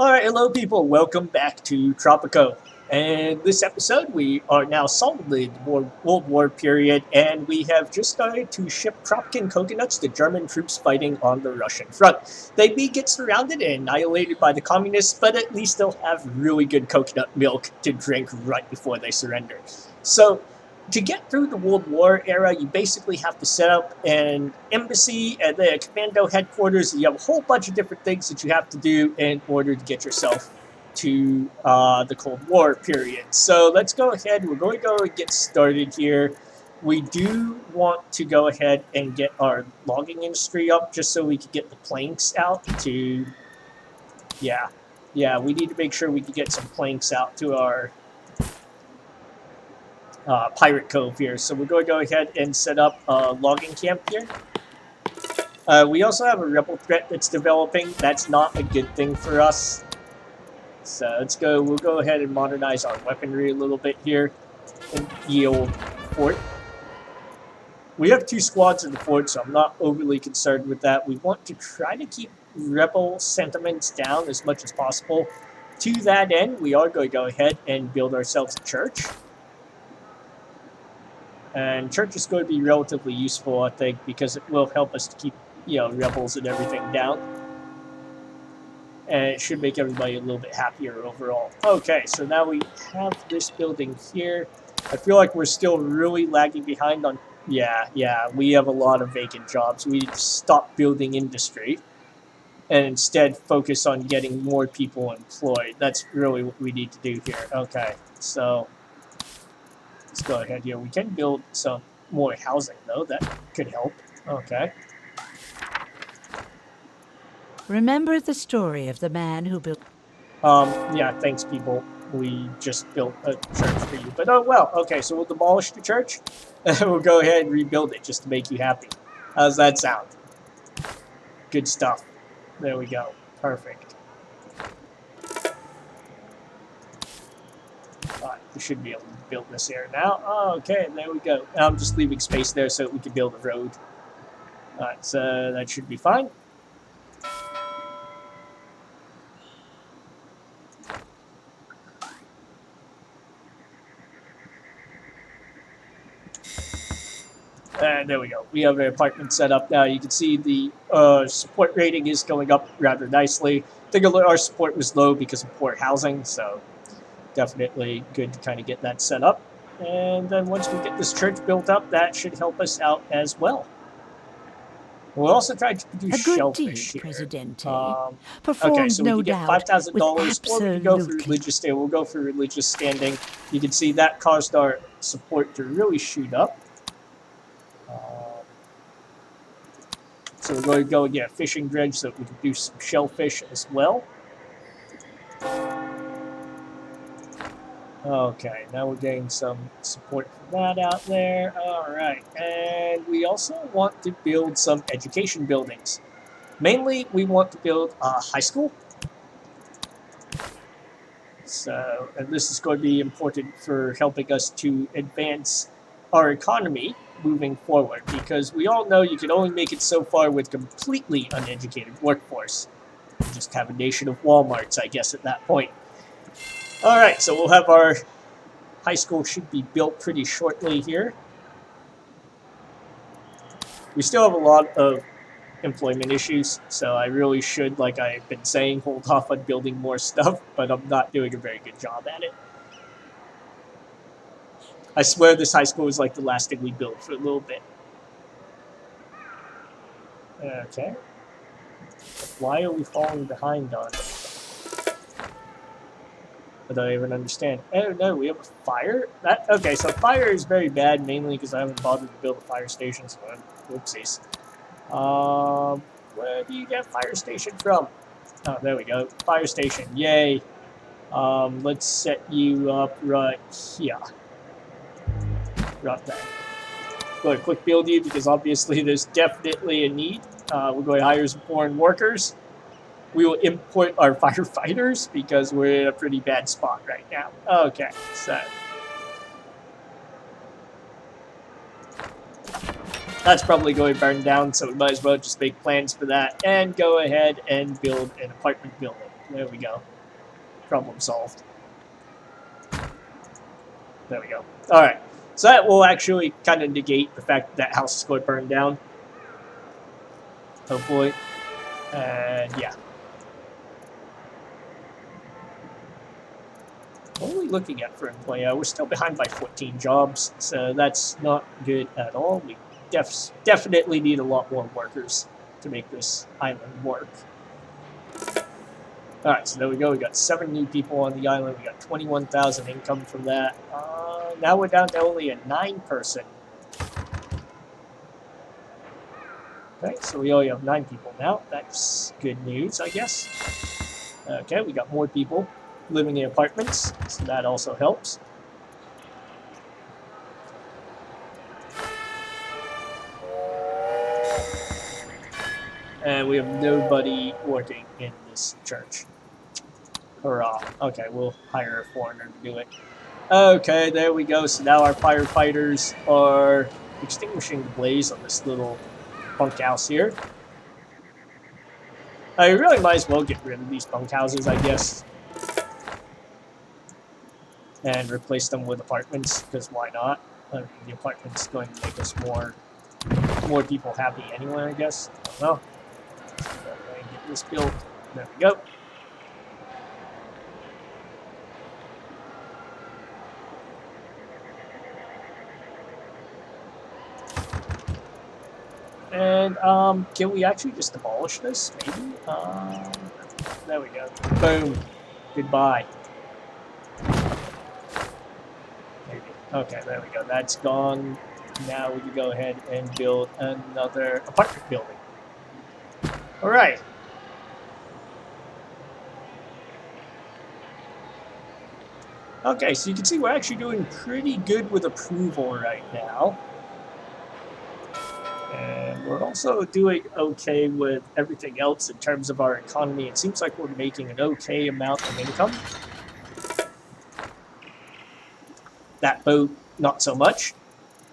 Alright, hello people, welcome back to Tropico. And this episode, we are now solidly in the World War period, and we have just started to ship Tropican coconuts to German troops fighting on the Russian front. They may get surrounded and annihilated by the communists, but at least they'll have really good coconut milk to drink right before they surrender. So, to get through the World War era, you basically have to set up an embassy and then a commando headquarters. You have a whole bunch of different things that you have to do in order to get yourself to the Cold War period. So let's go ahead. We're going to go and get started here. We do want to go ahead and get our logging industry up just so we can get the planks out to... Yeah, we need to make sure we can get some planks out to our Pirate Cove here. So we're going to go ahead and set up a logging camp here. We also have a rebel threat that's developing. That's not a good thing for us. So we'll go ahead and modernize our weaponry a little bit here in the old fort. We have 2 squads in the fort, so I'm not overly concerned with that. We want to try to keep rebel sentiments down as much as possible. To that end, we are going to go ahead and build ourselves a church. And church is going to be relatively useful, I think, because it will help us to keep, rebels and everything down. And it should make everybody a little bit happier overall. Okay, so now we have this building here. I feel like we're still really lagging behind on... Yeah, we have a lot of vacant jobs. We need to stop building industry and instead focus on getting more people employed. That's really what we need to do here. Okay, so... let's go ahead here. We can build some more housing, though. That could help. Okay. Remember the story of the man who built... Yeah, thanks, people. We just built a church for you. But, oh, well, okay, so we'll demolish the church, and we'll go ahead and rebuild it just to make you happy. How's that sound? Good stuff. There we go. Perfect. We should be able to build this here now. Oh, okay, there we go. I'm just leaving space there so we can build a road. Alright, so that should be fine. And there we go. We have an apartment set up now. You can see the support rating is going up rather nicely. I think our support was low because of poor housing, so... definitely good to kind of get that set up. And then once we get this church built up, that should help us out as well. We'll also try to produce shellfish here. Presidente. Okay, so we no can get doubt, $5,000, or we can go for religious standing. We'll go for religious standing. You can see that caused our support to really shoot up. So we're going to go and get a fishing dredge so that we can do some shellfish as well. Okay, now we're getting some support for that out there. Alright, and we also want to build some education buildings. Mainly, we want to build a high school. So, and this is going to be important for helping us to advance our economy moving forward, because we all know you can only make it so far with completely uneducated workforce. You just have a nation of Walmarts, I guess, at that point. Alright, so we'll have our high school should be built pretty shortly here. We still have a lot of employment issues, so I really should, like I've been saying, hold off on building more stuff, but I'm not doing a very good job at it. I swear this high school is like the last thing we built for a little bit. Okay. Why are we falling behind on it? I don't even understand. Oh no, we have a fire? Okay, so fire is very bad, mainly because I haven't bothered to build a fire station, so whoopsies. Where do you get fire station from? Oh, there we go. Fire station, yay. Let's set you up right here. Right there. Go ahead, quick build you, because obviously there's definitely a need. We're going to hire some foreign workers. We will import our firefighters because we're in a pretty bad spot right now. Okay, so... that's probably going to burn down, so we might as well just make plans for that and go ahead and build an apartment building. There we go. Problem solved. There we go. Alright. So that will actually kind of negate the fact that that house is going to burn down. Hopefully. And yeah. What are we looking at for employee? We're still behind by 14 jobs, so that's not good at all. We definitely need a lot more workers to make this island work. Alright, so there we go. We got 7 new people on the island. We got 21,000 income from that. Now we're down to only a 9-person. Okay, so we only have 9 people now. That's good news, I guess. Okay, we got more people living in apartments, so that also helps. And we have nobody working in this church. Hurrah. Okay, we'll hire a foreigner to do it. Okay, there we go. So now our firefighters are extinguishing the blaze on this little bunkhouse here. I really might as well get rid of these bunkhouses, I guess. And replace them with apartments, because why not? The apartment's going to make us more people happy anyway, I guess. I don't know. So I'm going to get this built. There we go. And can we actually just demolish this? Maybe. There we go. Boom. Goodbye. Maybe. Okay, there we go. That's gone. Now we can go ahead and build another apartment building. All right. Okay, so you can see we're actually doing pretty good with approval right now. And we're also doing okay with everything else in terms of our economy. It seems like we're making an okay amount of income. That boat, not so much.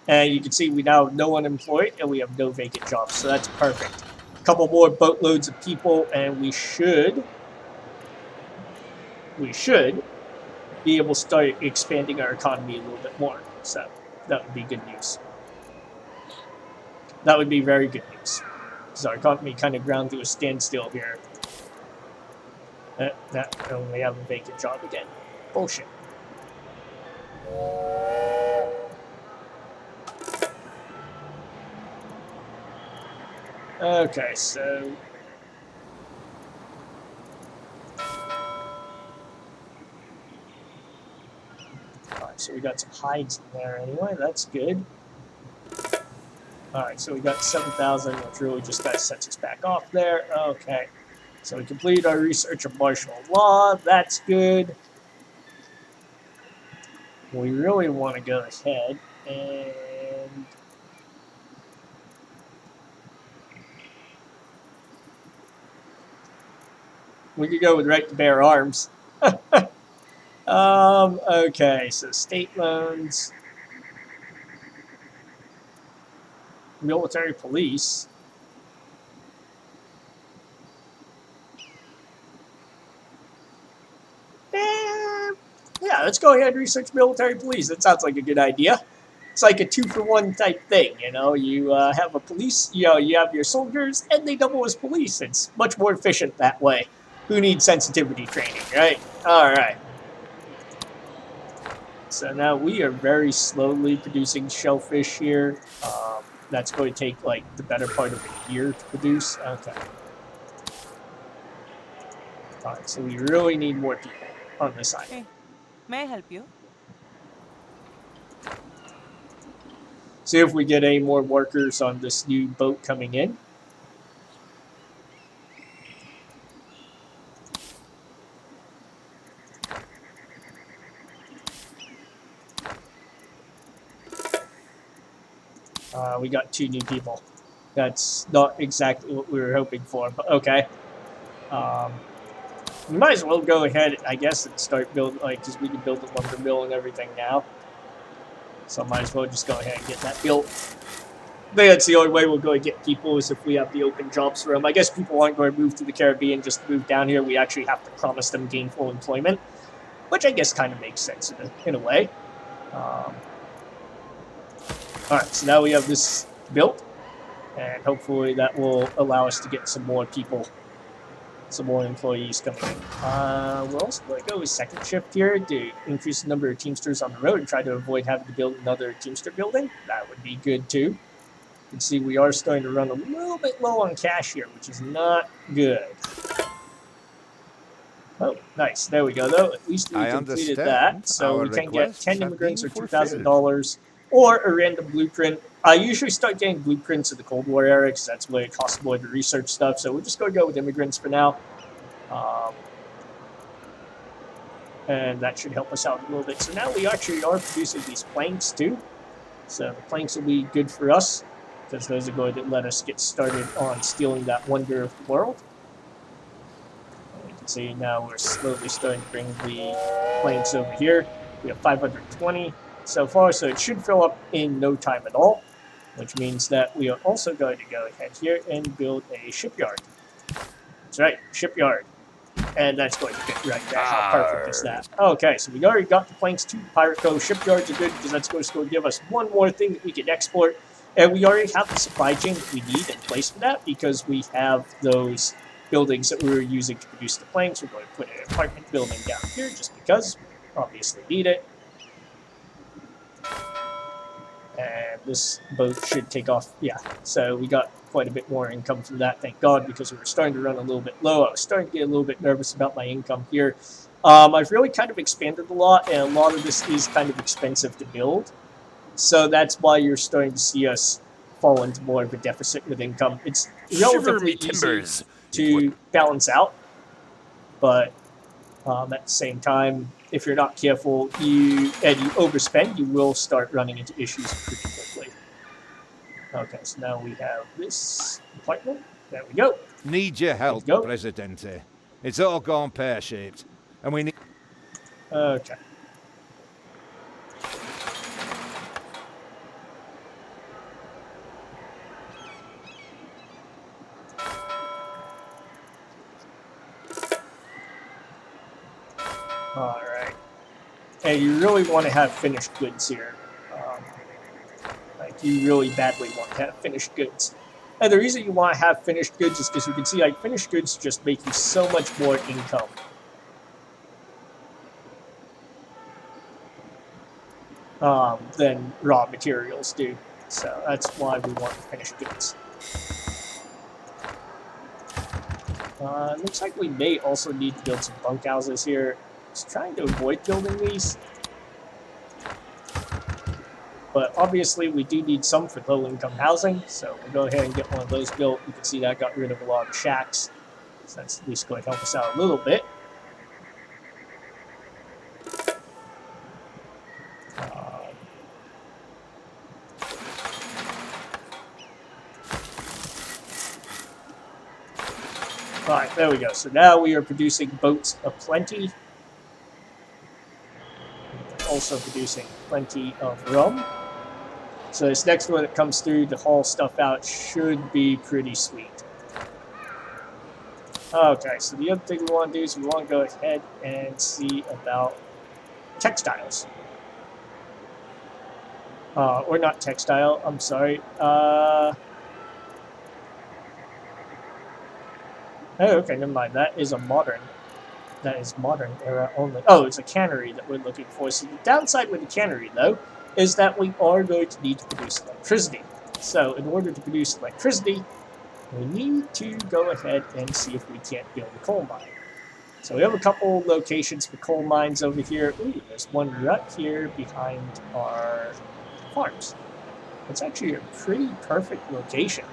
And you can see we now have no unemployed and we have no vacant jobs. So that's perfect. A couple more boatloads of people and we should be able to start expanding our economy a little bit more. So that would be good news. That would be very good news. Because our economy kind of ground to a standstill here. And we have a vacant job again. Bullshit. Okay, so... Alright, so we got some hides in there anyway. That's good. Alright, so we got 7,000, which really just kind of sets us back off there. Okay. So we completed our research of martial law. That's good. We really want to go ahead and... we could go with right to bear arms. Okay, so state loans. Military police. Yeah, let's go ahead and research military police. That sounds like a good idea. It's like a 2-for-1 type thing, you know. You have a police, you have your soldiers, and they double as police. It's much more efficient that way. Who needs sensitivity training, right? All right. So now we are very slowly producing shellfish here. That's going to take like the better part of a year to produce. Okay. All right, so we really need more people on this island. Hey, may I help you? See if we get any more workers on this new boat coming in. We got 2 new people. That's not exactly what we were hoping for, but okay. We might as well go ahead, I guess, and start building, like, because we can build the lumber mill and everything now. So I might as well just go ahead and get that built. That's the only way we're going to get people is if we have the open jobs for them. I guess people aren't going to move to the Caribbean just to move down here. We actually have to promise them gainful employment, which I guess kind of makes sense in a way. All right, so now we have this built, and hopefully that will allow us to get some more people, some more employees coming in. We're also going to go with second shift here to increase the number of Teamsters on the road and try to avoid having to build another Teamster building. That would be good too. You can see we are starting to run a little bit low on cash here, which is not good. Oh, nice. There we go, though. At least we I completed that. understand So our we can get requests 10 have immigrants been or fulfilled. $2,000 or a random blueprint. I usually start getting blueprints in the Cold War era because that's what it costs more to research stuff. So we're just going to go with immigrants for now. And that should help us out a little bit. So now we actually are producing these planks too. So the planks will be good for us because those are going to let us get started on stealing that wonder of the world. And you can see now we're slowly starting to bring the planks over here. We have 520 so far, so it should fill up in no time at all, which means that we are also going to go ahead here and build a shipyard. That's right, shipyard. And that's going to fit right there. How perfect is that? Okay, so we already got the planks to Pirate Cove. Shipyards are good because that's going to give us one more thing that we can export. And we already have the supply chain that we need in place for that because we have those buildings that we were using to produce the planks. We're going to put an apartment building down here just because we obviously need it. And this boat should take off. Yeah, so we got quite a bit more income from that, thank God, because we were starting to run a little bit low. I was starting to get a little bit nervous about my income here. I've really kind of expanded a lot, and a lot of this is kind of expensive to build. So that's why you're starting to see us fall into more of a deficit with income. It's relatively easy to balance out, but at the same time, if you're not careful and you overspend, you will start running into issues pretty quickly. Okay, so now we have this apartment. There we go. Need your help, Presidente. It's all gone pear-shaped, and we need... Okay. All right. And you really want to have finished goods here. Like, you really badly want to have finished goods. And the reason you want to have finished goods is because you can see, like, finished goods just make you so much more income. Than raw materials do. So that's why we want finished goods. Looks like we may also need to build some bunkhouses here. Just trying to avoid building these. But obviously we do need some for low-income housing, so we'll go ahead and get one of those built. You can see that got rid of a lot of shacks, so that's at least going to help us out a little bit. Alright, there we go. So now we are producing boats aplenty. We're also producing plenty of rum. So this next one that comes through to haul stuff out should be pretty sweet. Okay, so the other thing we want to do is we want to go ahead and see about textiles. Or not textile, I'm sorry. Oh, okay, never mind. That is modern era only. Oh, it's a cannery that we're looking for. So the downside with the cannery, though, is that we are going to need to produce electricity. So in order to produce electricity, we need to go ahead and see if we can't build a coal mine. So we have a couple locations for coal mines over here. Ooh, there's one right here behind our farms. It's actually a pretty perfect location.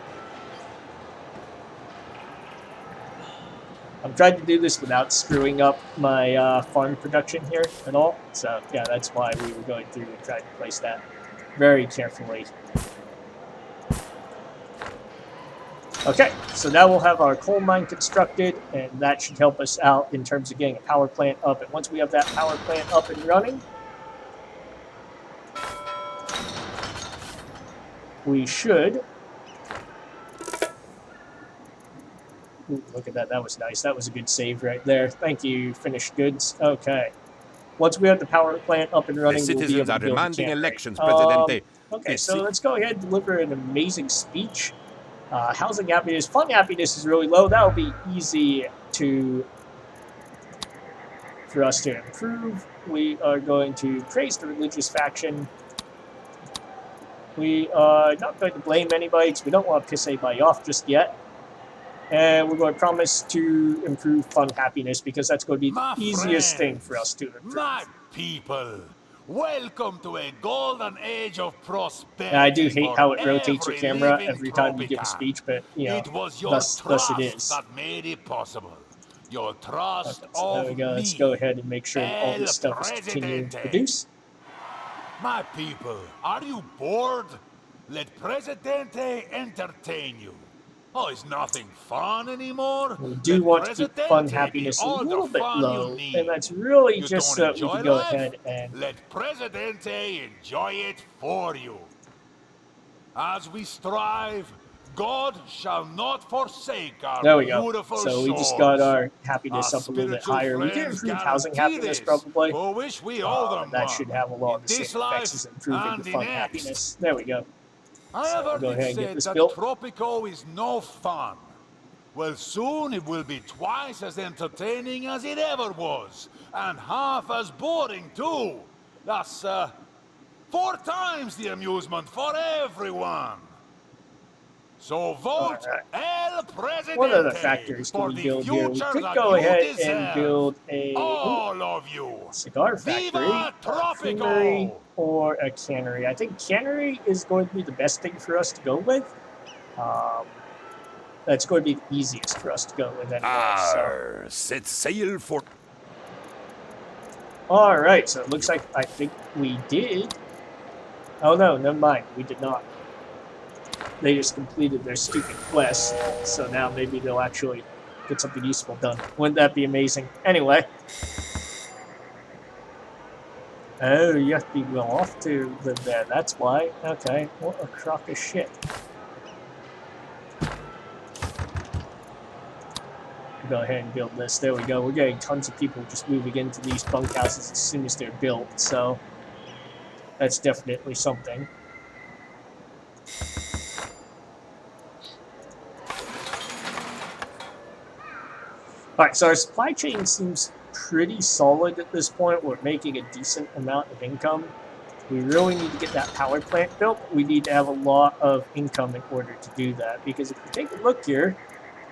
I'm trying to do this without screwing up my farm production here at all. So yeah, that's why we were going through and trying to place that very carefully. Okay, so now we'll have our coal mine constructed, and that should help us out in terms of getting a power plant up. And once we have that power plant up and running, we should... Ooh, look at that. That was nice. That was a good save right there. Thank you, finished goods. Okay. Once we have the power plant up and The running, we'll be citizens able are to build a demanding cannery. elections, Presidente. Okay, so let's go ahead and deliver an amazing speech. Housing happiness, fun happiness is really low. That'll be easy for us to improve. We are going to praise the religious faction. We are not going to blame anybody because we don't want to piss anybody off just yet. And we're going to promise to improve fun happiness because that's going to be the easiest thing for us to improve. My people, welcome to a golden age of prosperity. And I do hate for how it rotates your every camera living every time you give a Tropican. speech, but you know, It was your thus it trust is. that made it possible. Your trust Okay, so there of we go. me. Let's go ahead and make sure that all this El stuff is continuing to Presidente. produce. My people, are you bored? Let Presidente entertain you. Oh, it's nothing fun anymore? We do Let want to keep fun Presidente be happiness a all the little bit fun low, you need. and that's really You just don't so that we enjoy can go life? ahead and... Let Presidente enjoy it for you. As we strive, God shall not forsake our There we go. beautiful So we just souls. got our happiness Our up a little bit spiritual higher. We did friends improve housing guarantee happiness this, probably. for which we owe them That one. should have a lot In of the same this effects life as improving and the the fun next. happiness. There we go. I have So heard go it ahead and get said this that built. Tropico is no fun. Well, soon it will be twice as entertaining as it ever was, and half as boring too. That's 4 times the amusement for everyone. So vote Alright. El Presidente What other factories can for we the build here? We future could that go you ahead deserve. and build a All of you. cigar factory, Viva a creamery, Tropico! or a cannery. I think cannery is going to be the best thing for us to go with. That's going to be the easiest for us to go with anyway. So. Set sail for... Alright, so it looks like I think we did. Oh no, never mind. We did not. They just completed their stupid quest, so now maybe they'll actually get something useful done. Wouldn't that be amazing? Anyway. Oh, you have to be well off to live there. That's why. Okay, what a crock of shit. Go ahead and build this. There we go. We're getting tons of people just moving into these bunkhouses as soon as they're built, so that's definitely something. Alright, so our supply chain seems pretty solid at this point. We're making a decent amount of income. We really need to get that power plant built. We need to have a lot of income in order to do that, because if you take a look here,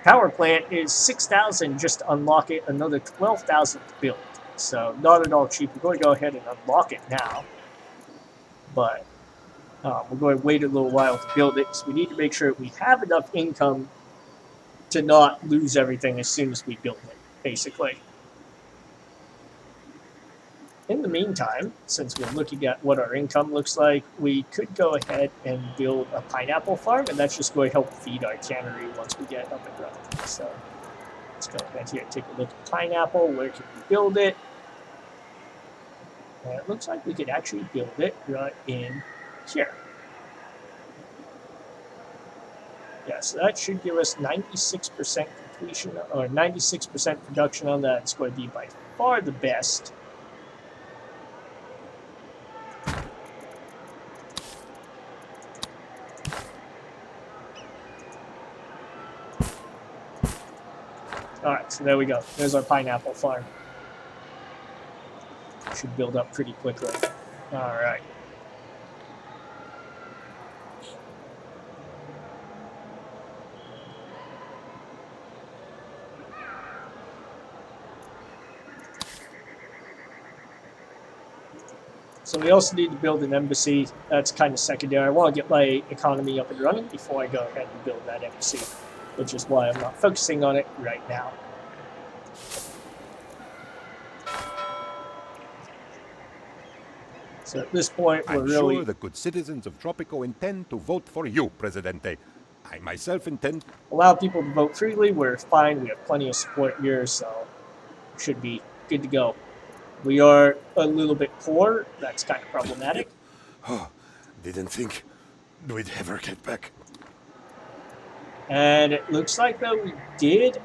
power plant is 6,000 just to unlock it, another 12,000 to build. So not at all cheap. We're going to go ahead and unlock it now, but we're going to wait a little while to build it because we need to make sure we have enough income to not lose everything as soon as we build it, basically. In the meantime, since we're looking at what our income looks like, we could go ahead and build a pineapple farm, and that's just going to help feed our cannery once we get up and running. So let's go ahead here and take a look at pineapple. Where can we build it? And it looks like we could actually build it right in here. Yeah, so that should give us 96% completion, or 96% production on that. It's going to be by far the best. Alright, so there we go. There's our pineapple farm. Should build up pretty quickly. Alright. So we also need to build an embassy. That's kind of secondary. I want to get my economy up and running before I go ahead and build that embassy, which is why I'm not focusing on it right now. So at this point, we're I'm really... sure the good citizens of Tropico intend to vote for you, Presidente. I myself intend... allow people to vote freely. We're fine. We have plenty of support here, so should be good to go. We are a little bit poor. That's kind of problematic. Oh, didn't think... do we ever get back? And it looks like, though, we did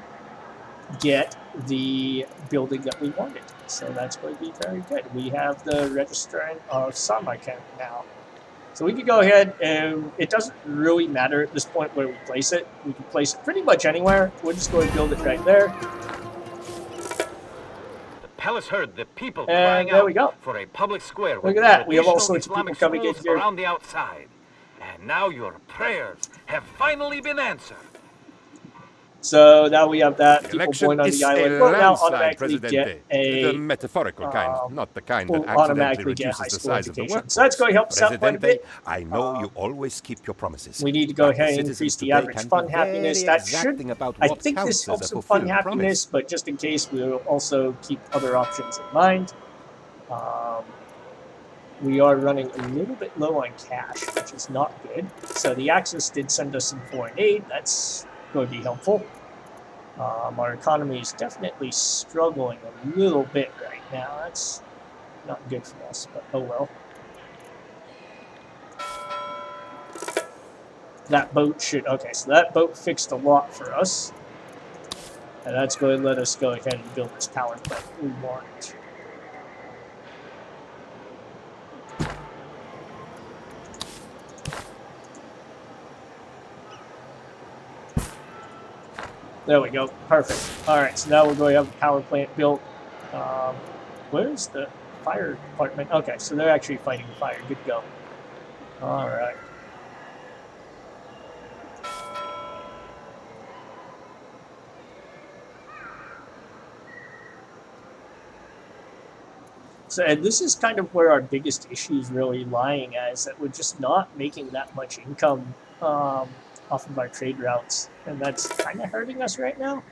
get the building that we wanted. So that's going to be very good. We have the registrant of Samarkand now. So we can go ahead and it doesn't really matter at this point where we place it. We can place it pretty much anywhere. We're just going to build it right there. The palace heard the people And crying there out we go. for a public square Look with at that. We have all traditional sorts of people Islamic coming in schools here. around the outside. And now your prayers have finally been answered. So now we have that. People Election born on is the a island will now landslide, automatically get Presidente. The a metaphorical kind, not the kind will that accidentally automatically get a high reduces the school size of the education. workforce. So that's going to help us out quite a Presidente, bit. I know you always keep your promises. We need to go but the ahead and citizens increase the today average can be fun happiness. very That should, exacting about I what think this counts helps as a some fun fulfilled happiness, promise. but just in case, we'll also keep other options in mind. We are running a little bit low on cash, which is not good. So the Axis did send us some foreign aid. That's going to be helpful. Our economy is definitely struggling a little bit right now. That's not good for us, but oh well. That boat should... Okay, so that boat fixed a lot for us. And that's going to let us go ahead and build this power plant we want. There we go. Perfect. All right, so now we're going to have a power plant built. Where's the fire department? Okay, so they're actually fighting the fire. Good to go. All right. So, and this is kind of where our biggest issue is really lying at, is that we're just not making that much income off of our trade routes, and that's kind of hurting us right now.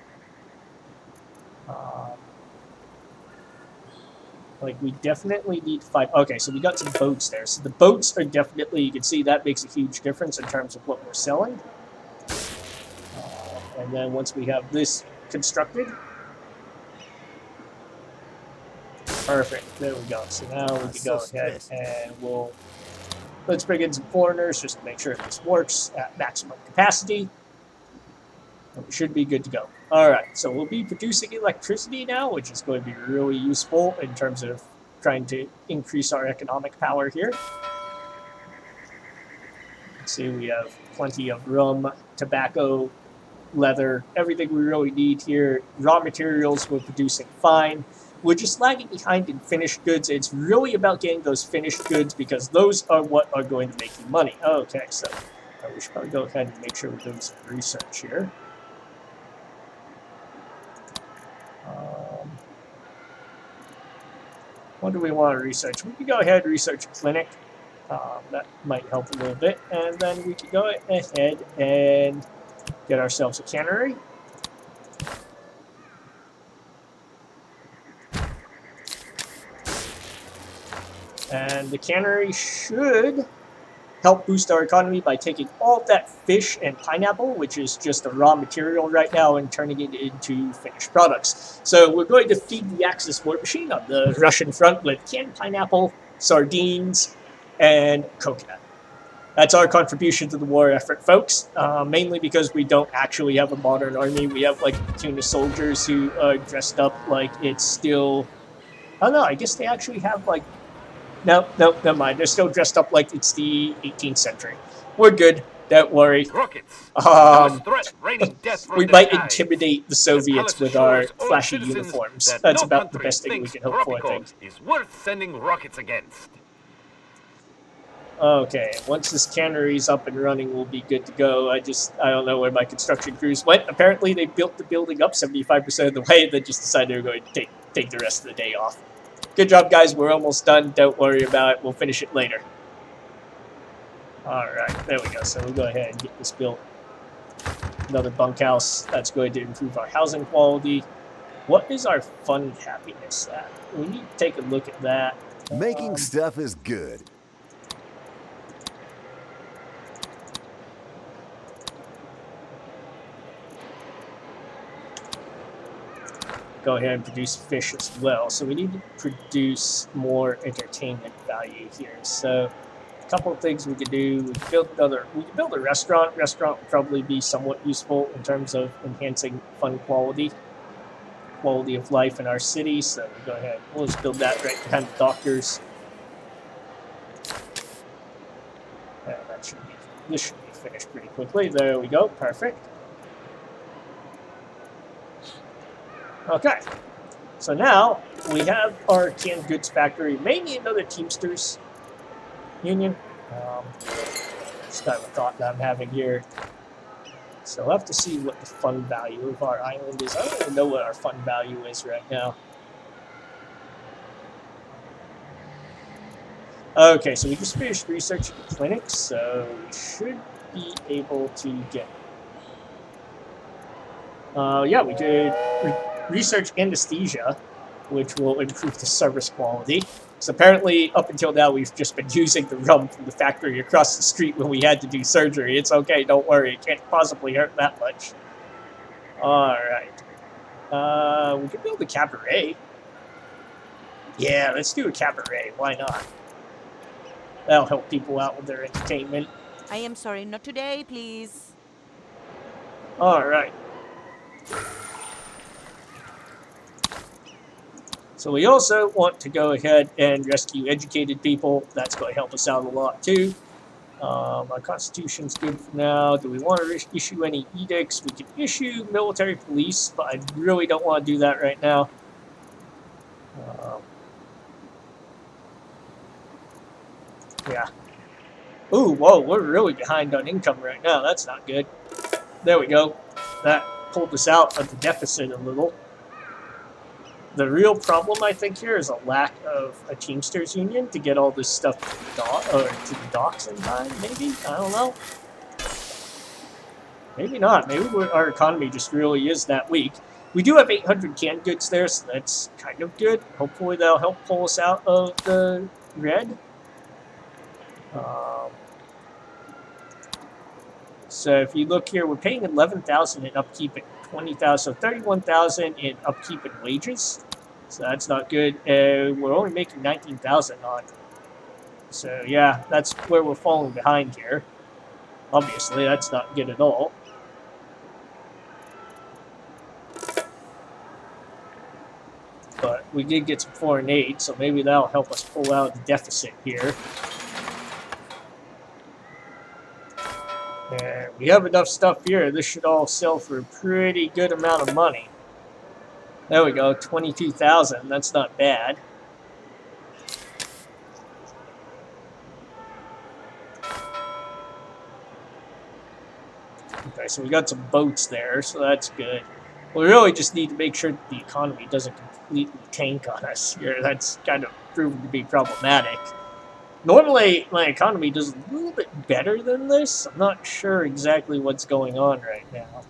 Like, we definitely need to find... Okay, so we got some boats there. So the boats are definitely... You can see that makes a huge difference in terms of what we're selling. And then once we have this constructed... Perfect. There we go. So now we can go ahead and we'll... Let's bring in some foreigners just to make sure this works at maximum capacity. And we should be good to go. Alright, so we'll be producing electricity now, which is going to be really useful in terms of trying to increase our economic power here. See, we have plenty of rum, tobacco, leather, everything we really need here. Raw materials we're producing fine. We're just lagging behind in finished goods. It's really about getting those finished goods because those are what are going to make you money. Okay, so we should probably go ahead and make sure we're doing some research here. What do we want to research? We can go ahead and research a clinic. That might help a little bit. And then we can go ahead and get ourselves a cannery. And the cannery should help boost our economy by taking all of that fish and pineapple, which is just a raw material right now, and turning it into finished products. So we're going to feed the Axis war machine on the Russian front with canned pineapple, sardines, and coconut. That's our contribution to the war effort, folks. Mainly because we don't actually have a modern army. We have like a platoon of soldiers who are dressed up like it's still... Oh no, I guess they actually have like... No, never mind. They're still dressed up like it's the 18th century. We're good. Don't worry. Rockets. We might intimidate the Soviets with our flashy uniforms. That's about the best thing we can hope for, I think. Is worth sending rockets against. Okay, once this cannery's up and running, we'll be good to go. I don't know where my construction crews went. Apparently, they built the building up 75% of the way, and then just decided they were going to take the rest of the day off. Good job, guys. We're almost done. Don't worry about it. We'll finish it later. Alright, there we go. So we'll go ahead and get this built. Another bunkhouse. That's going to improve our housing quality. What is our fun happiness at? We need to take a look at that. Making stuff is good. Go ahead and produce fish as well. So we need to produce more entertainment value here. So couple of things we could do. We could build a restaurant. Restaurant would probably be somewhat useful in terms of enhancing fun quality of life in our city. So we'll go ahead. We'll just build that right behind the doctors. This should be finished pretty quickly. There we go. Perfect. Okay. So now we have our canned goods factory. May need another Teamsters union. Just kind of a thought that I'm having here. So we'll have to see what the fund value of our island is. I don't even know what our fund value is right now. Okay, so we just finished research at the clinic, so we should be able to get... yeah, we did research anesthesia, which will improve the service quality. So apparently, up until now, we've just been using the rum from the factory across the street when we had to do surgery. It's okay, don't worry. It can't possibly hurt that much. Alright. We could build a cabaret. Yeah, let's do a cabaret. Why not? That'll help people out with their entertainment. I am sorry, not today, please. Alright. So we also want to go ahead and rescue educated people. That's going to help us out a lot too. Our constitution's good for now. Do we want to issue any edicts? We can issue military police, but I really don't want to do that right now. Yeah. Ooh, whoa, we're really behind on income right now. That's not good. There we go. That pulled us out of the deficit a little. The real problem, I think, here is a lack of a Teamsters union to get all this stuff to the docks in time, maybe? I don't know. Maybe not. Maybe our economy just really is that weak. We do have 800 canned goods there, so that's kind of good. Hopefully that'll help pull us out of the red. So if you look here, we're paying 11,000 in upkeep and 20,000, so 31,000 in upkeep and wages. So that's not good. We're only making 19,000 on. So yeah, that's where we're falling behind here. Obviously, that's not good at all. But we did get some foreign aid, so maybe that'll help us pull out the deficit here. And we have enough stuff here. This should all sell for a pretty good amount of money. There we go, 22,000. That's not bad. Okay, so we got some boats there, so that's good. We really just need to make sure that the economy doesn't completely tank on us here. That's kind of proven to be problematic. Normally, my economy does a little bit better than this. I'm not sure exactly what's going on right now.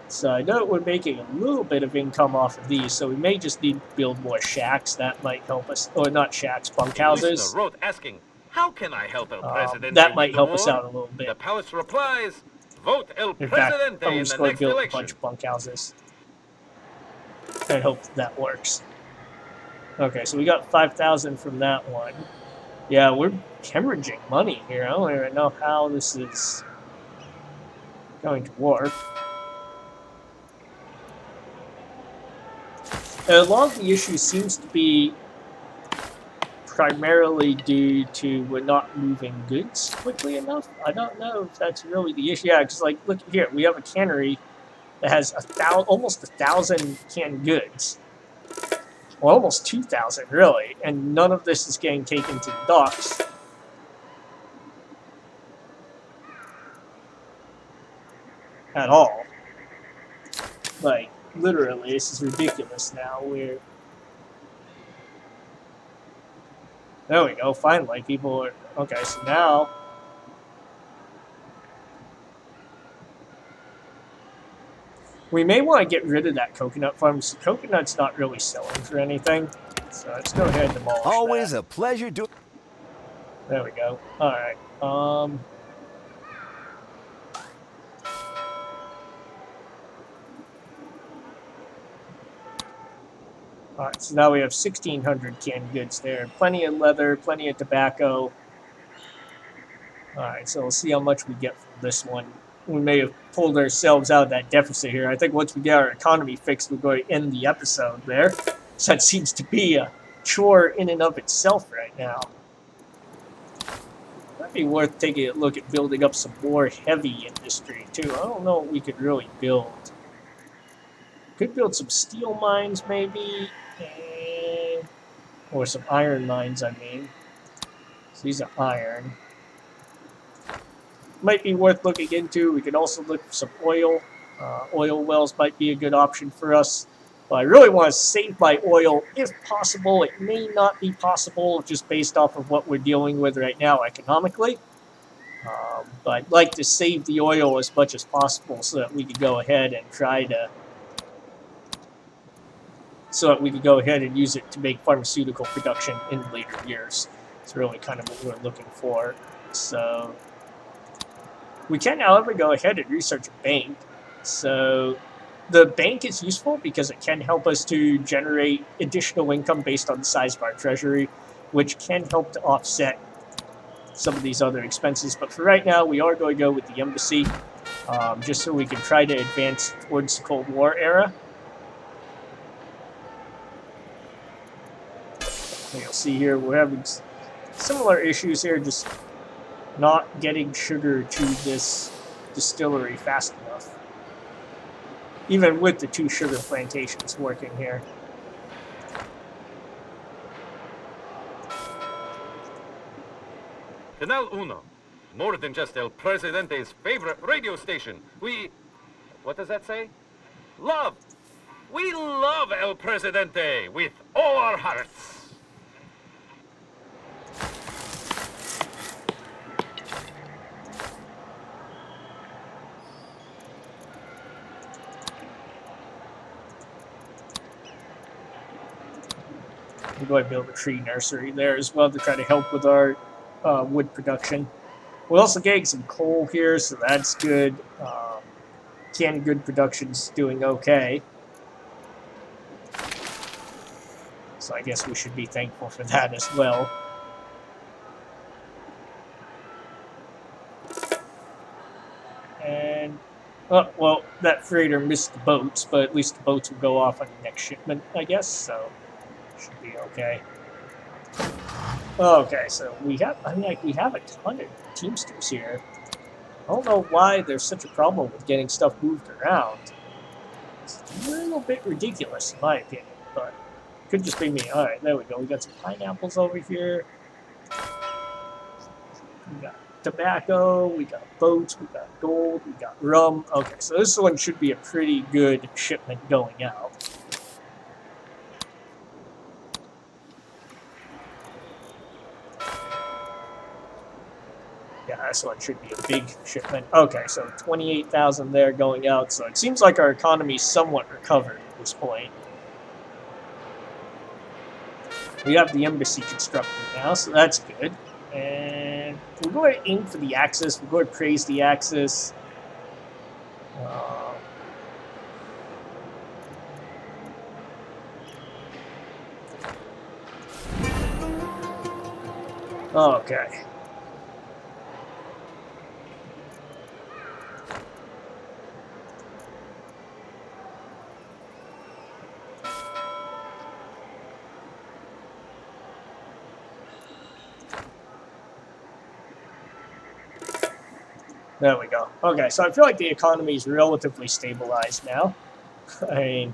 So I know we're making a little bit of income off of these, so we may just need to build more shacks. That might help us. Or not shacks, bunkhouses. Listener wrote asking, how can I help El Presidente That might win the help us war? out a little bit. The palace replies, vote El In fact, Presidente I'm in just the going to next build a election. bunch of bunkhouses. And hope that works. Okay, so we got 5,000 from that one. Yeah, we're hemorrhaging money here. I don't even know how this is going to work. A lot of the issue seems to be primarily due to we're not moving goods quickly enough. I don't know if that's really the issue. Yeah, because like, look here, we have a cannery that has almost 1,000 canned goods. Well, almost 2,000, really, and none of this is getting taken to the docks. At all. Like, literally, this is ridiculous now. There we go, finally, people are... Okay, so now... We may want to get rid of that coconut farm. So coconut's not really selling for anything. So let's go ahead and demolish Always that. a pleasure doing. There we go. Alright. Alright, so now we have 1,600 canned goods there. Plenty of leather, plenty of tobacco. Alright, so we'll see how much we get from this one. We may have pulled ourselves out of that deficit here. I think once we get our economy fixed, we're going to end the episode there. So that seems to be a chore in and of itself right now. Might be worth taking a look at building up some more heavy industry, too. I don't know what we could really build. Could build some steel mines, maybe. Or some iron mines, I mean. So these are iron. Might be worth looking into. We could also look for some oil. Oil wells might be a good option for us. But I really want to save my oil if possible. It may not be possible just based off of what we're dealing with right now economically. But I'd like to save the oil as much as possible so that we could go ahead and use it to make pharmaceutical production in later years. It's really kind of what we're looking for. So we can, however, go ahead and research a bank. So the bank is useful because it can help us to generate additional income based on the size of our treasury, which can help to offset some of these other expenses. But for right now, we are going to go with the embassy, just so we can try to advance towards the Cold War era. You'll see here we're having similar issues here, just not getting sugar to this distillery fast enough. Even with the 2 sugar plantations working here. Canal Uno. More than just El Presidente's favorite radio station. What does that say? Love. We love El Presidente with all our hearts. We're going to build a tree nursery there as well to try to help with our wood production. We're also getting some coal here, so that's good. Canned good production's doing okay. So I guess we should be thankful for that as well. And, oh, well, that freighter missed the boats, but at least the boats will go off on the next shipment, I guess, so should be okay. Okay, so we have a ton of Teamsters here. I don't know why there's such a problem with getting stuff moved around. It's a little bit ridiculous, in my opinion, but it could just be me. Alright, there we go. We got some pineapples over here. We got tobacco, we got boats, we got gold, we got rum. Okay, so this one should be a pretty good shipment going out. Yeah, this one should be a big shipment. Okay, so 28,000 there going out. So it seems like our economy's somewhat recovered at this point. We have the embassy constructed now, so that's good. And we're going to aim for the Axis. We're going to praise the Axis. Okay. There we go. Okay, so I feel like the economy is relatively stabilized now. I mean,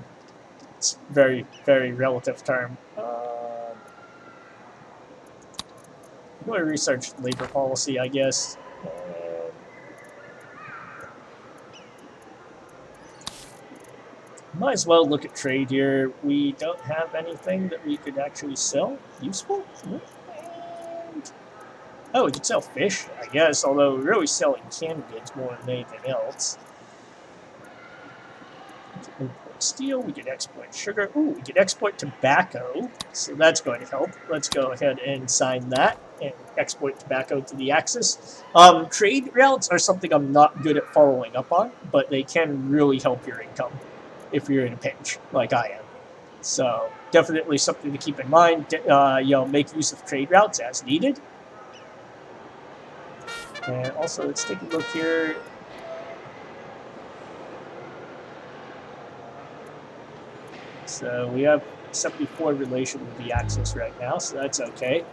it's very, very relative term. I'm going to research labor policy, I guess. Might as well look at trade here. We don't have anything that we could actually sell. Useful? Oh, we could sell fish, I guess, although we're really selling canned goods more than anything else. We could import steel, we could export sugar. Ooh, we could export tobacco, so that's going to help. Let's go ahead and sign that and export tobacco to the Axis. Trade routes are something I'm not good at following up on, but they can really help your income if you're in a pinch, like I am. So definitely something to keep in mind. Make use of trade routes as needed. And also, let's take a look here. So we have 74 relation with the Axis right now, so that's okay.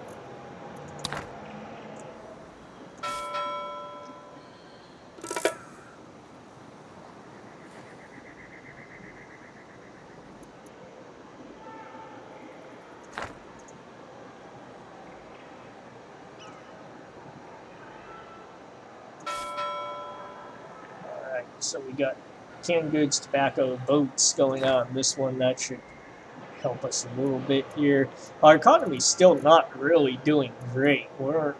Alright, so we got canned goods, tobacco, boats going on. This one, that should help us a little bit here. Our economy's still not really doing great. We're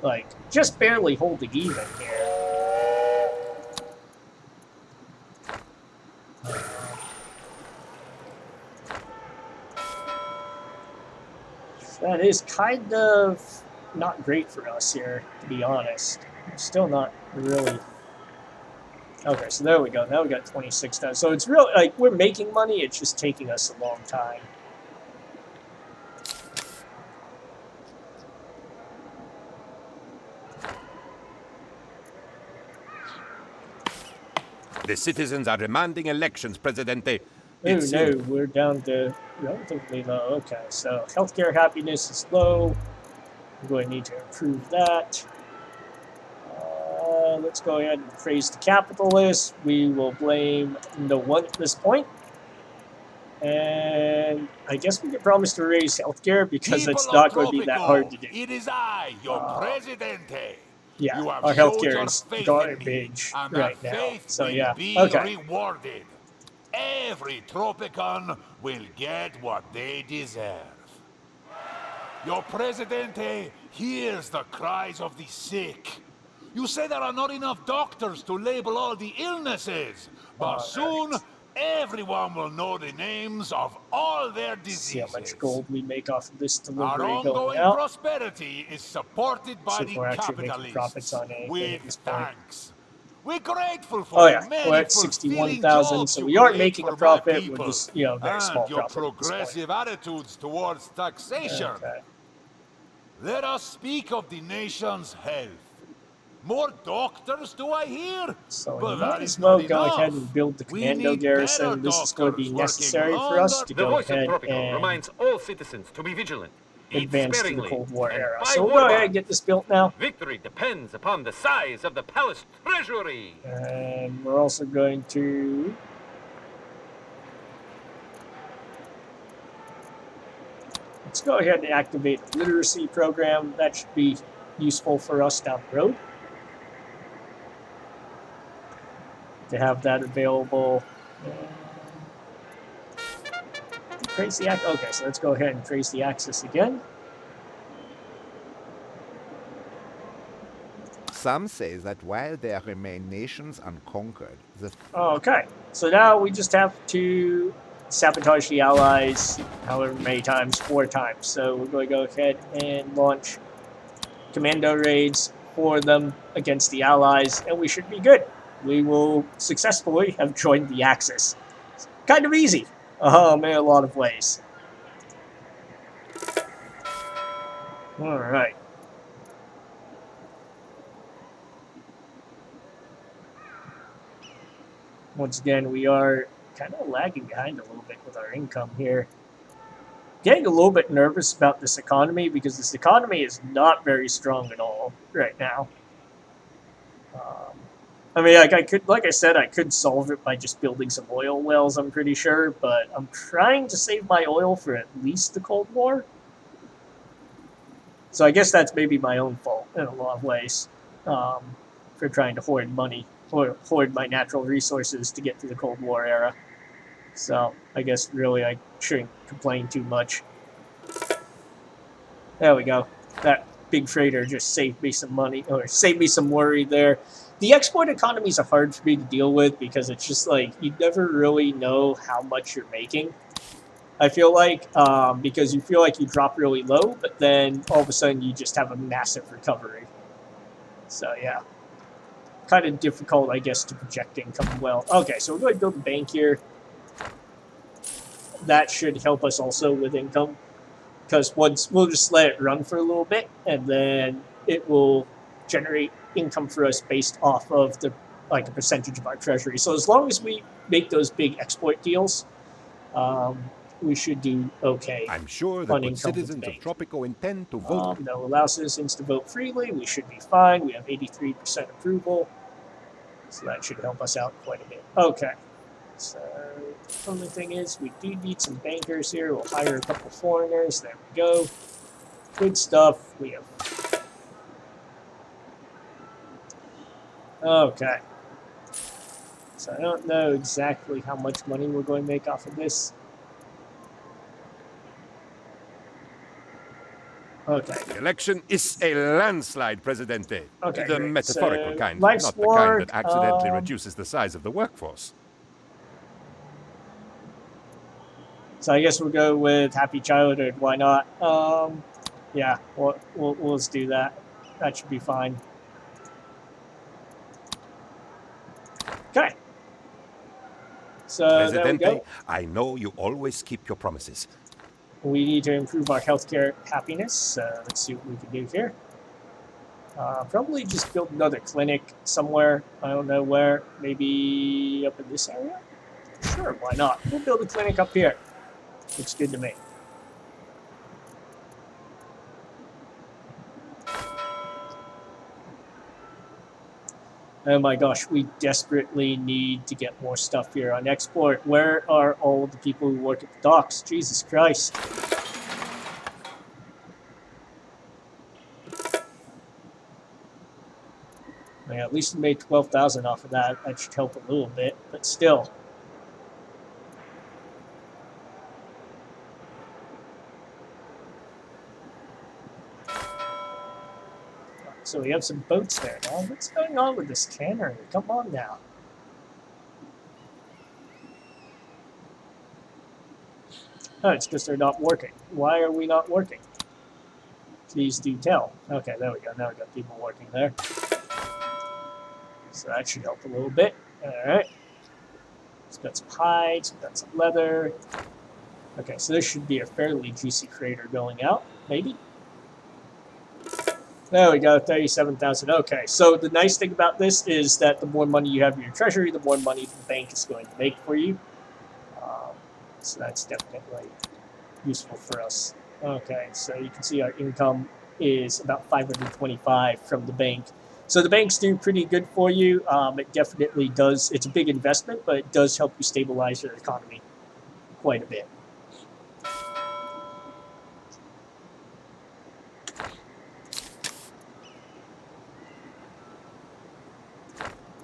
like just barely holding even here. That is kind of not great for us here, to be honest. Still not really. Okay, so there we go. Now we got 26 done. So it's really like we're making money. It's just taking us a long time. The citizens are demanding elections, Presidente. Oh no, we're down to relatively low. Okay, so healthcare happiness is low. We're going to need to improve that. Let's go ahead and praise the capitalists. We will blame no one at this point. And I guess we can promise to raise healthcare because it's not going to be that hard to do. It is I, your Presidente. Yeah, You have our showed healthcare your is faith garbage in me, and right that now. faith So will yeah, be okay. rewarded. Every Tropicon will get what they deserve. Your Presidente hears the cries of the sick. You say there are not enough doctors to label all the illnesses, but soon everyone will know the names of all their diseases. See how much gold we make off of this Our delivery going ongoing out. prosperity is supported by See if the we're actually making profits capitalists on anything with at this point. thanks. We're grateful for Oh the yeah, many we're at fulfilling 61,000, jobs so you we are create making a for my profit. We're people, just, very small and your profit at this point. progressive attitudes towards taxation. Okay. Let us speak of the nation's health. More doctors, do I hear? So But we that might is as well not go enough. ahead and build the We commando need garrison. better This is going to be doctors necessary working for us longer. to The go voice of ahead Tropico and reminds all citizens to be vigilant. Eat advance to the sparingly, Cold War and era. buy So we'll war go ahead and bonds. get this built now. Victory depends upon the size of the palace treasury. And we're also going to... Let's go ahead and activate the literacy program. That should be useful for us down the road. To have that available. Trace the axis. Okay, so let's go ahead and trace the axis again. Some say that while there remain nations unconquered, the Okay, so now we just have to sabotage the allies however many times, 4 times. So we're going to go ahead and launch commando raids for them against the allies, and we should be good. We will successfully have joined the Axis. It's kind of easy, in a lot of ways. Alright. Once again, we are kind of lagging behind a little bit with our income here. Getting a little bit nervous about this economy because this economy is not very strong at all right now. I mean, like I said, I could solve it by just building some oil wells, I'm pretty sure, but I'm trying to save my oil for at least the Cold War. So I guess that's maybe my own fault in a lot of ways, for trying to hoard money, or hoard my natural resources to get through the Cold War era. So I guess really I shouldn't complain too much. There we go. That big freighter just saved me some money, or saved me some worry there. The export economies are hard for me to deal with because it's just like you never really know how much you're making. I feel like because you feel like you drop really low, but then all of a sudden you just have a massive recovery. So yeah, kind of difficult, I guess, to project income well. Okay, so we're going to build a bank here. that should help us also with income, because once we'll just let it run for a little bit, and then it will generate income for us based off of the like a percentage of our treasury. So as long as we make those big export deals, we should do okay. I'm sure the on good income with citizens of bank. Tropico intend to vote. No, allow citizens to vote freely. We should be fine. We have 83% approval, so that should help us out quite a bit. Okay. So the only thing is, we do need some bankers here. We'll hire a couple foreigners. There we go. Good stuff. We have. Okay. So I don't know exactly how much money we're going to make off of this. Okay. The election is a landslide, Presidente. Okay, The great. metaphorical So, kind, life's not the kind work, that accidentally reduces the size of the workforce. So I guess we'll go with Happy Childhood. Why not? Yeah, we'll just do that. That should be fine. Okay. So there we Presidente, go. I know you always keep your promises. We need to improve our healthcare happiness. Let's see what we can do here. Probably just build another clinic somewhere. I don't know where. Maybe up in this area? Sure, why not? We'll build a clinic up here. Looks good to me. Oh my gosh, we desperately need to get more stuff here on export. Where are all the people who work at the docks? Jesus Christ. Yeah, at least we made 12,000 off of that. That should help a little bit, but still. So we have some boats there now. What's going on with this cannery? Come on now. Oh, it's because they're not working. Why are we not working? Please do tell. Okay, there we go. Now we got people working there. So that should help a little bit. Alright. It's got some hides, we've got some leather. Okay, so this should be a fairly juicy freighter going out, maybe. There we go, 37,000. Okay, so the nice thing about this is that the more money you have in your treasury, the more money the bank is going to make for you. So that's definitely useful for us. Okay, so you can see our income is about 525 from the bank. So the banks do pretty good for you. It definitely does. It's a big investment, but it does help you stabilize your economy quite a bit.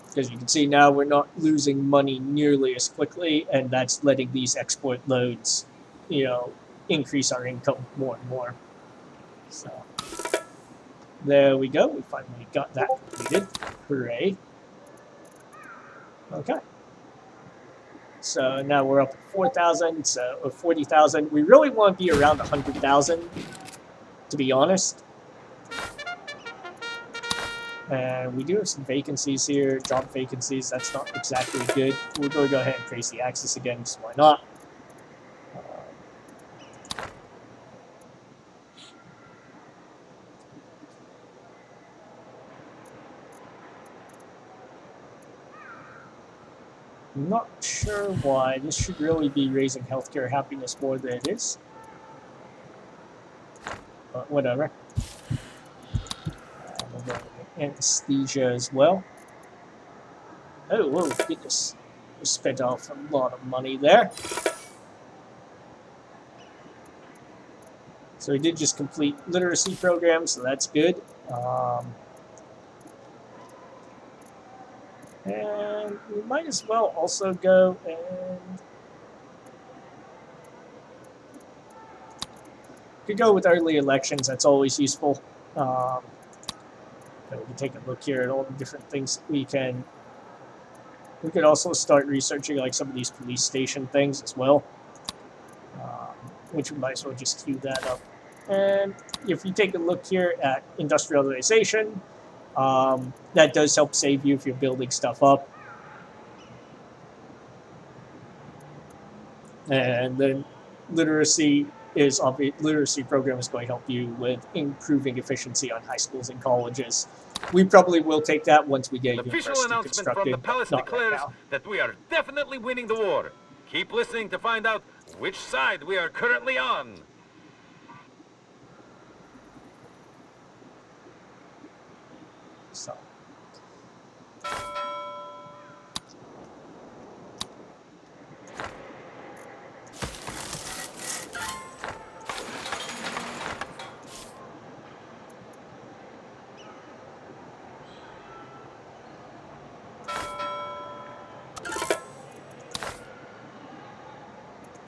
Because you can see now we're not losing money nearly as quickly, and that's letting these export loads, increase our income more and more. So there we go. We finally got that completed. Hooray. Okay. So now we're up at 4,000, or 40,000. We really want to be around 100,000, to be honest. And we do have some vacancies here, job vacancies. That's not exactly good. We're going to go ahead and praise the axis again, so why not? I'm not sure why. This should really be raising healthcare happiness more than it is. But whatever. We'll go with anesthesia as well. Oh, whoa, goodness. We spent off a lot of money there. So we did just complete literacy program, so that's good. And we might as well also go and could go with early elections. That's always useful. We can take a look here at all the different things that we can. We could also start researching like some of these police station things as well, which we might as well just queue that up. And if you take a look here at industrialization, that does help save you if you're building stuff up. And then literacy program is going to help you with improving efficiency on high schools and colleges. We probably will take that once we get a The official university announcement from the constructed, palace but not right declares now. that we are definitely winning the war. Keep listening to find out which side we are currently on. So.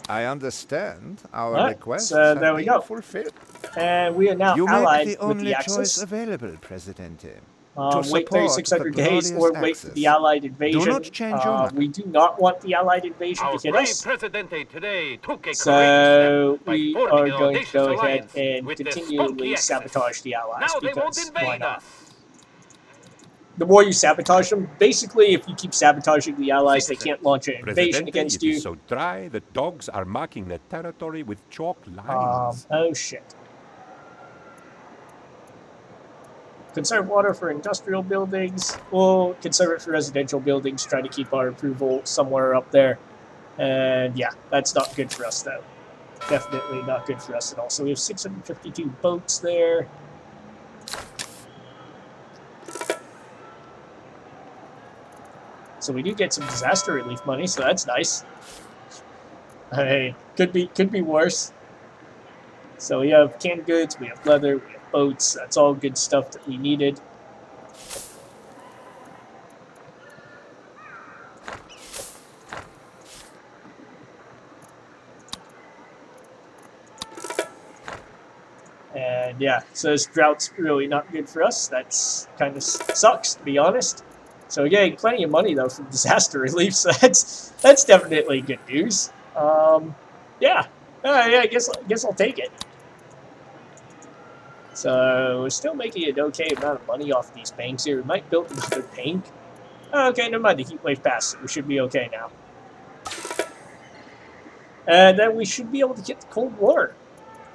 I understand our Alright, requests so have there we been go. fulfilled. And we are now You make allied the with only the choice Axis. available, Presidente. Wait 3,600 days or wait for the Allied invasion. Do not change your mind. We do not want the Allied invasion Our to hit brave us. Presidente today took a courageous So step by we forming are an going to audacious go ahead alliance and with the continually spunky Axis. sabotage the Allies, Now they won't because why invade not? us. The more you sabotage them, basically if you keep sabotaging the Allies, they Citizens. can't launch an invasion Presidente, against it you. is so dry that dogs are marking the territory with chalk lines. Oh shit. Conserve water for industrial buildings. We'll conserve it for residential buildings, try to keep our approval somewhere up there. And yeah, that's not good for us though. Definitely not good for us at all. So we have 652 boats there. So we do get some disaster relief money, so that's nice. Hey, could be worse. So we have canned goods, we have leather, we have boats. That's all good stuff that we needed. And yeah, so this drought's really not good for us. That's kind of sucks, to be honest. So we're getting plenty of money though from disaster relief, so that's definitely good news. Yeah, yeah, I guess I'll take it. So we're still making an okay amount of money off these banks here. We might build another bank. Oh, okay, never mind. The heat wave passed. We should be okay now. And then we should be able to get the Cold War.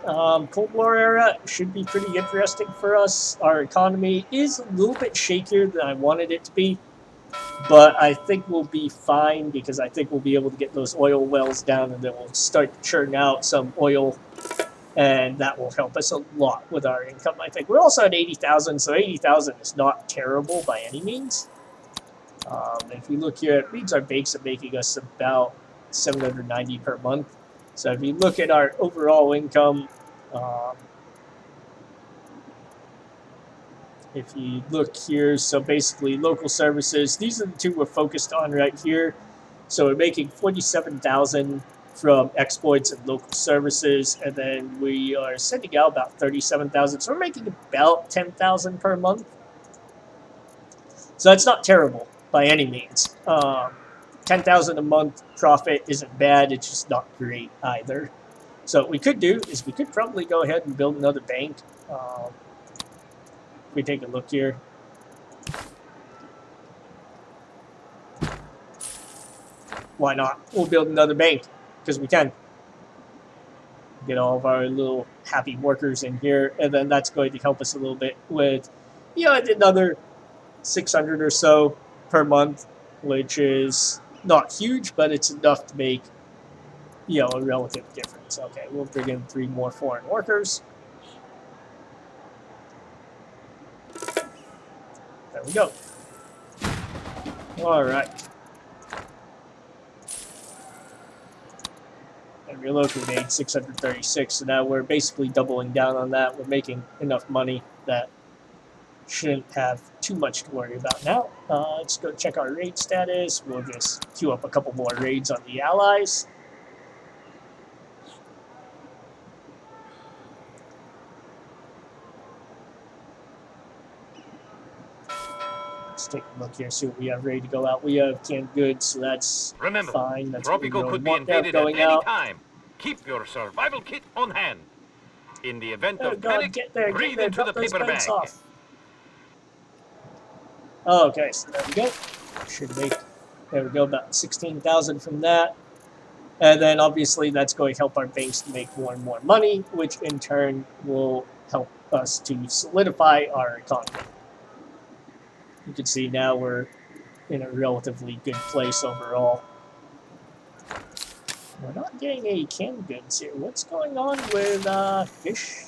Cold War era should be pretty interesting for us. Our economy is a little bit shakier than I wanted it to be, but I think we'll be fine because I think we'll be able to get those oil wells down and then we'll start to churn out some oil, and that will help us a lot with our income, I think. We're also at 80,000, so 80,000 is not terrible by any means. If you look here, it means our banks are making us about 790 per month. So if you look at our overall income, if you look here, so basically local services, these are the two we're focused on right here. So we're making 47,000 from exploits and local services, and then we are sending out about 37,000. So we're making about 10,000 per month. So that's not terrible by any means. 10,000 a month profit isn't bad. It's just not great either. So what we could do is we could probably go ahead and build another bank. If we take a look here. Why not? We'll build another bank because we can. Get all of our little happy workers in here, and then that's going to help us a little bit with, another 600 or so per month, which is not huge, but it's enough to make, a relative difference. Okay, we'll bring in 3 more foreign workers. There we go. All right. And relocate made 636, so now we're basically doubling down on that. We're making enough money that shouldn't have too much to worry about now. Let's go check our raid status. We'll just queue up a couple more raids on the allies. Let's take a look here, see what we have ready to go out. We have canned goods, so that's Remember, fine. That's Tropico what we could be want invaded at going any out. time. Keep your survival kit on hand. In the event Oh of God, panic, get there, breathe into drop the those paper banks bag. off. Oh, okay, so there we go. Should make, there we go, about 16,000 from that. And then obviously that's going to help our banks to make more and more money, which in turn will help us to solidify our economy. You can see now we're in a relatively good place overall. We're not getting any canned goods here. What's going on with fish?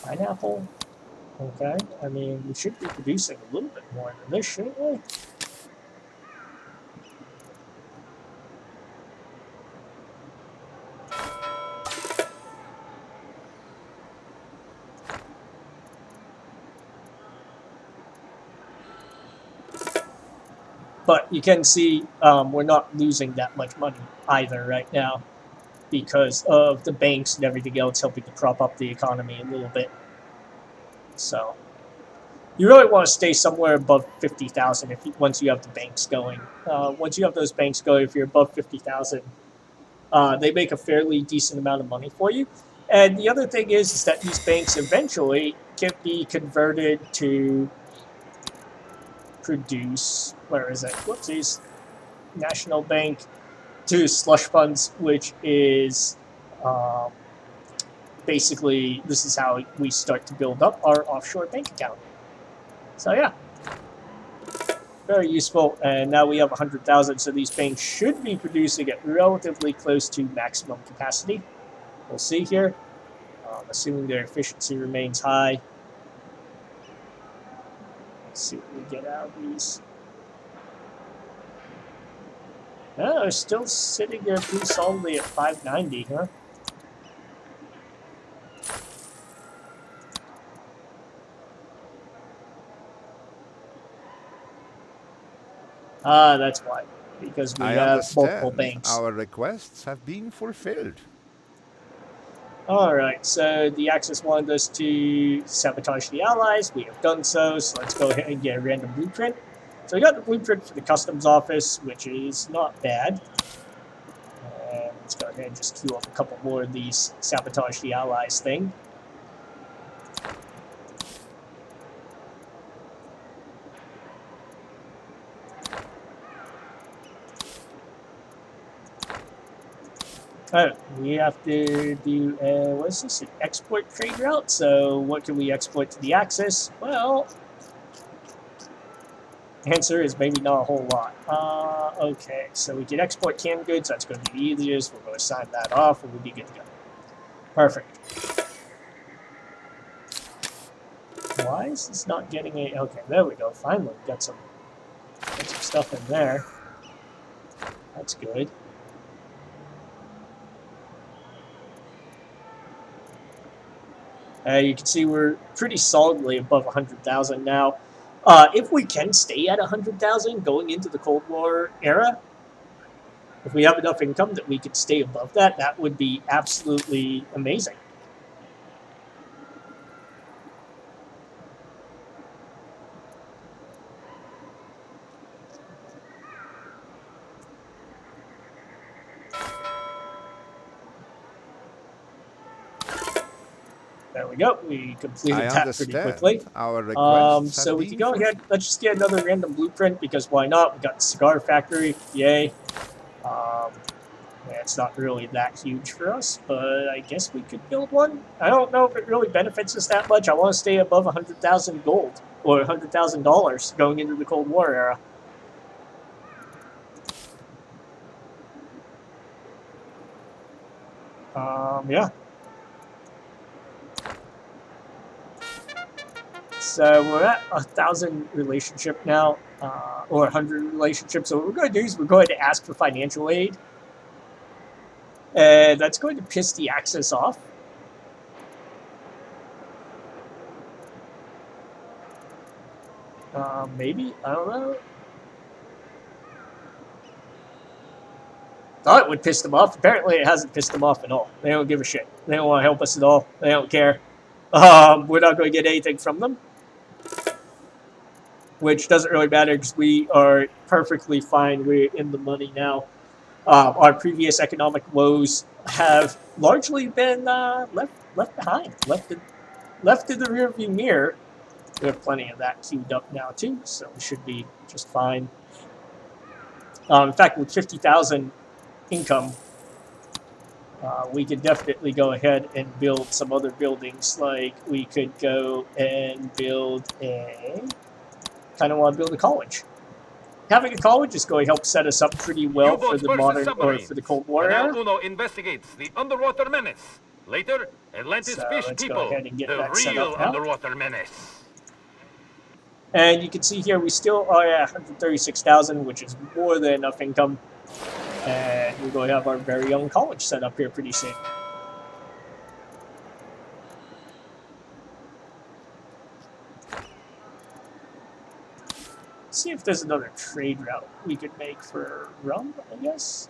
Pineapple? Okay, I mean, we should be producing a little bit more than this, shouldn't we? But you can see we're not losing that much money either right now because of the banks and everything else helping to prop up the economy a little bit. So you really want to stay somewhere above 50,000 once you have the banks going. Once you have those banks going, if you're above 50,000, they make a fairly decent amount of money for you. And the other thing is that these banks eventually can be converted to produce, where is it? Whoopsies. National Bank to slush funds, which is basically, this is how we start to build up our offshore bank account. So yeah, very useful. And now we have 100,000, so these banks should be producing at relatively close to maximum capacity. We'll see here, assuming their efficiency remains high. Let's see what we get out of these. Oh, they're still sitting there pretty solidly at 590, huh? Ah, that's why. Because we have multiple banks. Our requests have been fulfilled. Alright, so the Axis wanted us to sabotage the Allies. We have done so, so let's go ahead and get a random blueprint. So we got the blueprint for the Customs Office, which is not bad. And let's go ahead and just queue up a couple more of these sabotage the Allies thing. Oh, we have to do, what is this, an export trade route? So what can we export to the Axis? Well, answer is maybe not a whole lot. Okay, so we can export canned goods. That's going to be the easiest. We're going to sign that off and we'll be good to go. Perfect. Why is this not getting a... Okay, there we go. Finally, got some stuff in there. That's good. You can see we're pretty solidly above 100,000 now. If we can stay at 100,000 going into the Cold War era, if we have enough income that we could stay above that, that would be absolutely amazing. There we go. We completed that pretty quickly. Our requests so we can go ahead. Let's just get another random blueprint because why not? We got the cigar factory. Yay. Yeah, it's not really that huge for us, but I guess we could build one. I don't know if it really benefits us that much. I want to stay above 100,000 gold or $100,000 going into the Cold War era. Yeah. So we're at 1,000 relationship now, or 100 relationship. So what we're going to do is we're going to ask for financial aid. And that's going to piss the Axis off. Maybe, I don't know. Thought it would piss them off. Apparently it hasn't pissed them off at all. They don't give a shit. They don't want to help us at all. They don't care. We're not going to get anything from them. Which doesn't really matter because we are perfectly fine. We're in the money now. Our previous economic woes have largely been left behind, left in the rearview mirror. We have plenty of that queued up now too, so we should be just fine. In fact, with 50,000 income, we could definitely go ahead and build some other buildings. Like we could go and build a, kind of want to build a college. Having a college is going to help set us up pretty well for U-boats the versus modern, or submarines. for the Cold War And El era. Uno investigates the underwater menace. Later, Atlantis So fish let's go people, ahead and get the that set real up now. underwater menace. And you can see here we still are at 136,000, which is more than enough income. And we're going to have our very own college set up here pretty soon. Let's see if there's another trade route we could make for rum, I guess.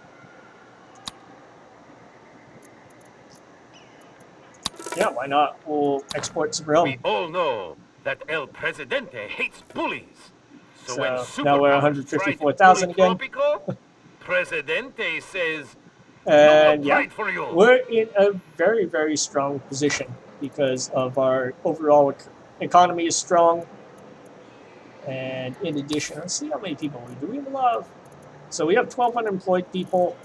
Yeah, why not? We'll export some rum. We all know that El Presidente hates bullies. So when So now we're superpowers try to 154,000 bully again. Tropico, Presidente says, And "No yeah, pride for you." we're in a very, very strong position because of our overall economy is strong. And in addition, let's see how many people we do. We have a lot of, so we have 1,200 employed people,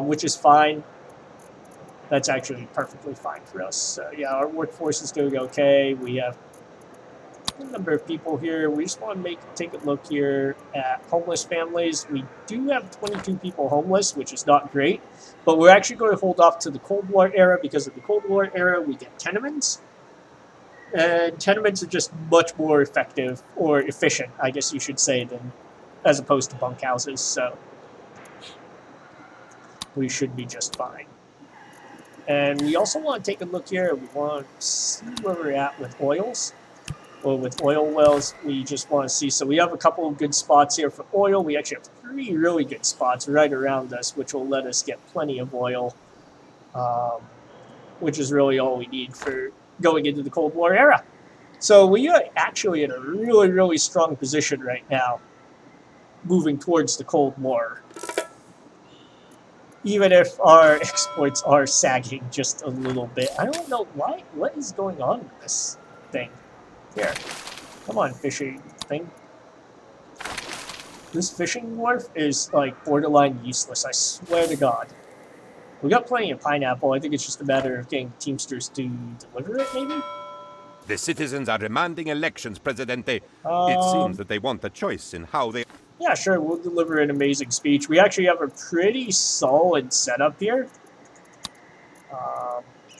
which is fine. That's actually perfectly fine for us. So yeah, our workforce is doing okay. We have a number of people here. We just want to take a look here at homeless families. We do have 22 people homeless, which is not great, but we're actually going to hold off to the Cold War era because of the Cold War era we get tenements. And tenements are just much more effective, or efficient, I guess you should say, than as opposed to bunkhouses. So we should be just fine. And we also want to take a look here. We want to see where we're at with oils, or with oil wells. We just want to see. So we have a couple of good spots here for oil. We actually have 3 really good spots right around us, which will let us get plenty of oil, which is really all we need for going into the Cold War era. So we are actually in a really, really strong position right now, moving towards the Cold War. Even if our exports are sagging just a little bit. I don't know why. What is going on with this thing? Here, come on, fishing thing. This fishing wharf is like borderline useless, I swear to God. We got plenty of pineapple. I think it's just a matter of getting Teamsters to deliver it, maybe? The citizens are demanding elections, Presidente. It seems that they want a choice in how they... Yeah, sure, we'll deliver an amazing speech. We actually have a pretty solid setup here.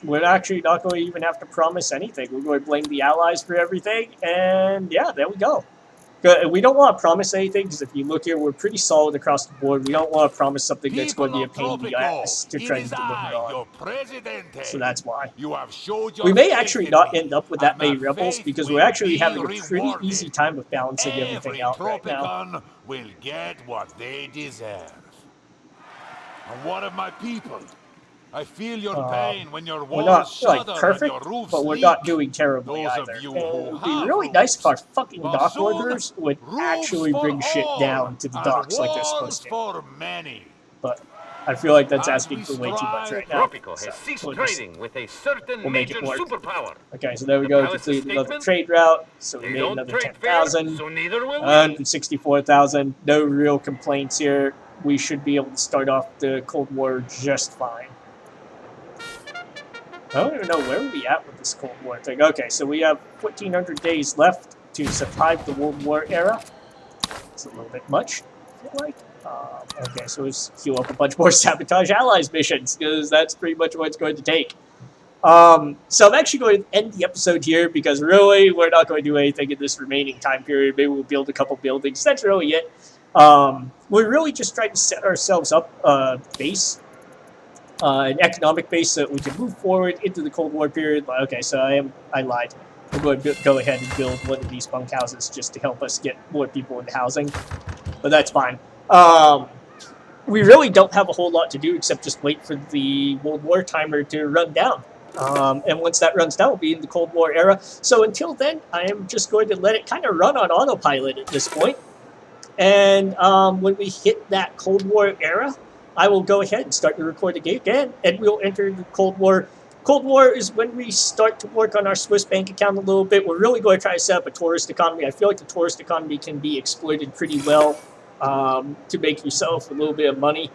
We're actually not going to even have to promise anything. We're going to blame the Allies for everything, and yeah, there we go. We don't want to promise anything, because if you look here, we're pretty solid across the board. We don't want to promise something that's going to be a pain in the ass to try to deliver on. So that's why. We may actually not end up with that many rebels, because we're actually having a pretty easy time of balancing everything out right now. Will get what they deserve. And what of my people? I feel your pain when your We're walls not shudder like perfect, and your roofs but we're leak. not doing terribly Those either. of you And who it would be have really nice if our roofs. fucking But dock soon, workers would roofs actually for bring shit all, down to the and docks like they're walls supposed to. for many. But I feel like that's As asking we for way too much strive, right now. Tropico So has ceased we'll just- trading with a certain we'll make major it work. superpower. Okay, so there we The go. palace's Completed another statement? trade route. So we They made don't another trade fair, 10,000. so neither will we. 164,000. No real complaints here. We should be able to start off the Cold War just fine. I don't even know where we at with this Cold War thing. Okay, so we have 1,400 days left to survive the World War era. It's a little bit much, I feel like. Okay, so let's queue up a bunch more Sabotage Allies missions, because that's pretty much what it's going to take. So I'm actually going to end the episode here, because really, we're not going to do anything in this remaining time period. Maybe we'll build a couple buildings. That's really it. We're really just trying to set ourselves up a base, an economic base, so that we can move forward into the Cold War period. Okay, so I lied. We're going to go ahead and build one of these bunkhouses just to help us get more people into housing, but that's fine. We really don't have a whole lot to do except just wait for the World War timer to run down. And once that runs down, we'll be in the Cold War era. So until then, I am just going to let it kind of run on autopilot at this point. And when we hit that Cold War era, I will go ahead and start the recording again, and we'll enter the Cold War. Cold War is when we start to work on our Swiss bank account a little bit. We're really going to try to set up a tourist economy. I feel like the tourist economy can be exploited pretty well to make yourself a little bit of money.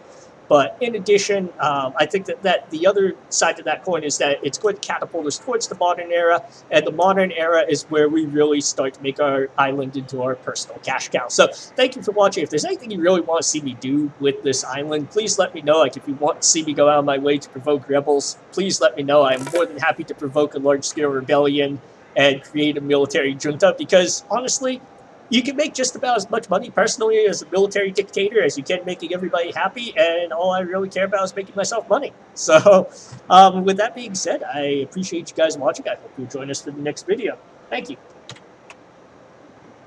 But in addition, I think that the other side of that coin is that it's going to catapult us towards the modern era, and the modern era is where we really start to make our island into our personal cash cow. So thank you for watching. If there's anything you really want to see me do with this island, please let me know. Like if you want to see me go out of my way to provoke rebels, please let me know. I'm more than happy to provoke a large-scale rebellion and create a military junta, because honestly, you can make just about as much money personally as a military dictator as you can making everybody happy, and all I really care about is making myself money. So with that being said, I appreciate you guys watching. I hope you'll join us for the next video. Thank you.